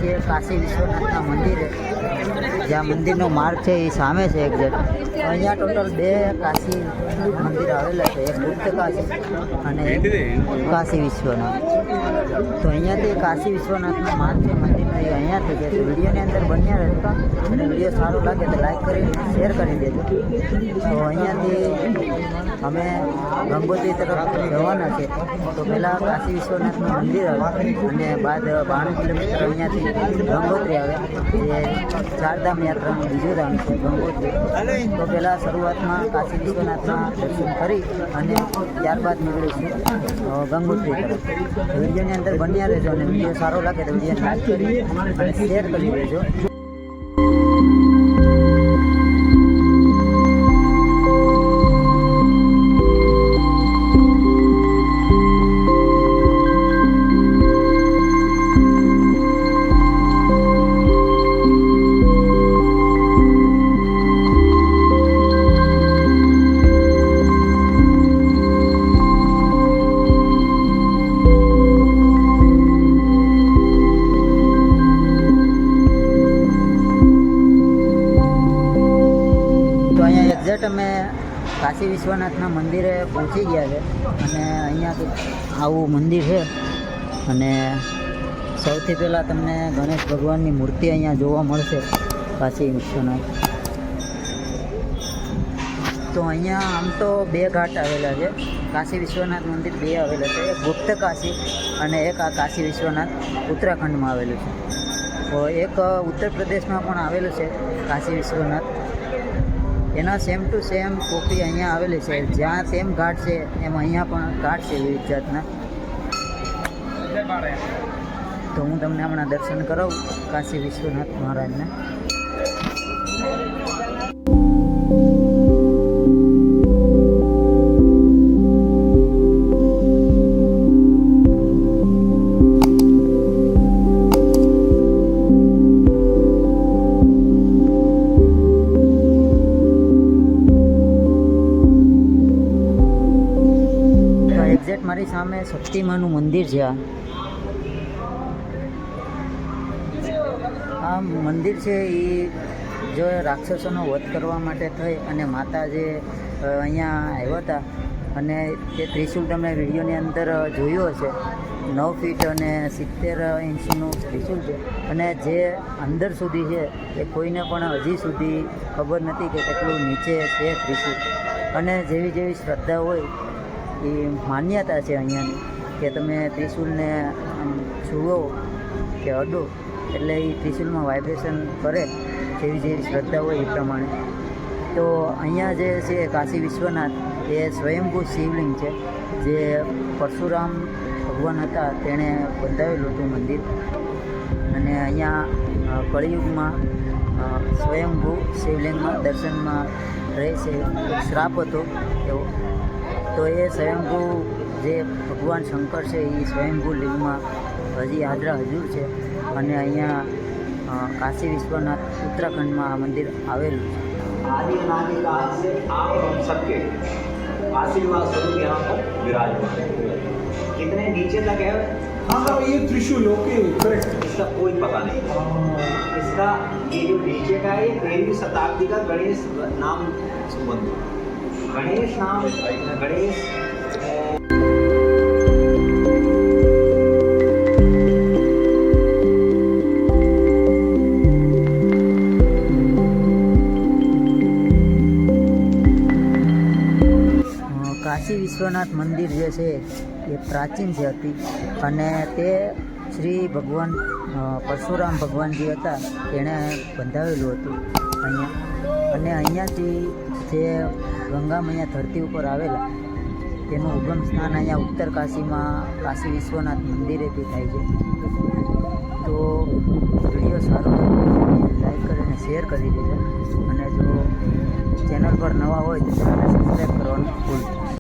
છીએ કાશી વિશ્વનાથના મંદિરે, જ્યાં મંદિરનો માર્ગ છે એ સામે છે એક્ઝેક્ટ. તો અહીંયા ટોટલ 2 કાશી મંદિર આવેલા છે, એક ગુપ્ત કાશી અને એક કાશી વિશ્વનાથ. તો અહીંયાથી કાશી વિશ્વનાથનો માર્ગ છે મંદિરનો એ અહીંયાથી છે. તો વિડીયોની અંદર બન્યા રહેજો અને વિડીયો સારો લાગે તો લાઈક કરી શેર કરી દેજો. તો અહીંયાથી અમે ગંગોત્રી તરફ જવાના છે. તો પહેલાં કાશી વિશ્વનાથનું મંદિર આવે અને બાદ 92 કિલોમીટર અહીંયાથી ગંગોત્રી આવે, જે ચારધામ યાત્રાનું બીજું ધામ છે ગંગોત્રી. તો પહેલાં શરૂઆતમાં કાશી વિશ્વનાથના દર્શન કરી અને ત્યારબાદ નીકળીશું ગંગોત્રી તરફ. વિડીયોની અંદર બન્યા રહેજો અને વિડીયો સારો લાગે તો વિડીયો લાઈક કરી અને શેર કરી દેજો. એક્ઝેક્ટ અમે કાશી વિશ્વનાથના મંદિરે પહોંચી ગયા છે અને અહીંયા આવું મંદિર છે. અને સૌથી પહેલાં તમને ગણેશ ભગવાનની મૂર્તિ અહીંયા જોવા મળશે કાશી વિશ્વનાથ. તો અહીંયા આમ તો 2 ઘાટ આવેલા છે. કાશી વિશ્વનાથ મંદિર 2 આવેલા છે, એક ગુપ્ત કાશી અને એક આ કાશી વિશ્વનાથ ઉત્તરાખંડમાં આવેલું છે. તો એક ઉત્તર પ્રદેશમાં પણ આવેલું છે કાશી વિશ્વનાથ. એના સેમ ટુ સેમ કોપી અહીંયા આવેલી છે. જ્યાં સેમ ઘાટ છે એમ અહીંયા પણ ઘાટ છે વિવિધ જાતના. તો હું તમને હમણાં દર્શન કરાવું કાશી વિશ્વનાથ મહારાજના. મારી સામે શક્તિમાનું મંદિર છે. આ મંદિર છે એ જો રાક્ષસોનો વધ કરવા માટે થઈ અને માતા જે અહીંયા આવ્યા હતા અને તે ત્રિશૂળ તમે વિડીયોની અંદર જોયું હશે. 9 ફીટ અને 70 ઇંચનું ત્રિશૂળ છે અને જે અંદર સુધી છે એ કોઈને પણ હજી સુધી ખબર નથી કે કેટલું નીચે છે ત્રિશૂળ. અને જેવી જેવી શ્રદ્ધા હોય એ માન્યતા છે અહીંયાની કે તમે ત્રિશૂળને છૂવો કે અડો એટલે એ ત્રિશૂળમાં વાઇબ્રેશન કરે, જેવી જેવી શ્રદ્ધા હોય એ પ્રમાણે. તો અહીંયા જે છે કાશી વિશ્વનાથ એ સ્વયંભૂ શિવલિંગ છે, જે પરશુરામ ભગવાન હતા તેણે બંધાવેલું હતું મંદિર. અને અહીંયા કળિયુગમાં સ્વયંભૂ શિવલિંગમાં દર્શનમાં રહે છે. શ્રાપ હતો એવો. તો એ સ્વયંભૂ જે ભગવાન શંકર છે એ સ્વયંભૂ લિંગમાં હજી હાજરા હજુર છે. અને અહીંયા કાશી વિશ્વનાથ ઉત્તરાખંડમાં આ મંદિર આવેલું છે. आदि अनादि काल से आप हम सबके आशीर्वाद स्वरूप यहाँ पर विराजमान है। कितने नीचे तक है? हाँ ये त्रिशूल ओके करेक्ट। इसका कोई पता नहीं। इसका ये जो नीचे का है 13वीं शताब्दी का गणेश नाम संबंध, गणेश नाम गणेश કાશી વિશ્વનાથ મંદિર જે છે એ પ્રાચીન છે હતી અને તે શ્રી ભગવાન પરશુરામ ભગવાન જે હતા તેણે બંધાવેલું હતું અહીંયા. અને અહીંયાથી જે ગંગા મૈયા ધરતી ઉપર આવેલા તેનું ઉગમ સ્થાન અહીંયા ઉત્તર કાશીમાં કાશી વિશ્વનાથ મંદિરેથી થાય છે. તો વિડીયો સારો લાઈક કરીને શેર કરી દેજો અને જો ચેનલ પર નવા હોય તો ચેનલને સબસ્ક્રાઈબ કરવાનું ભૂલતા.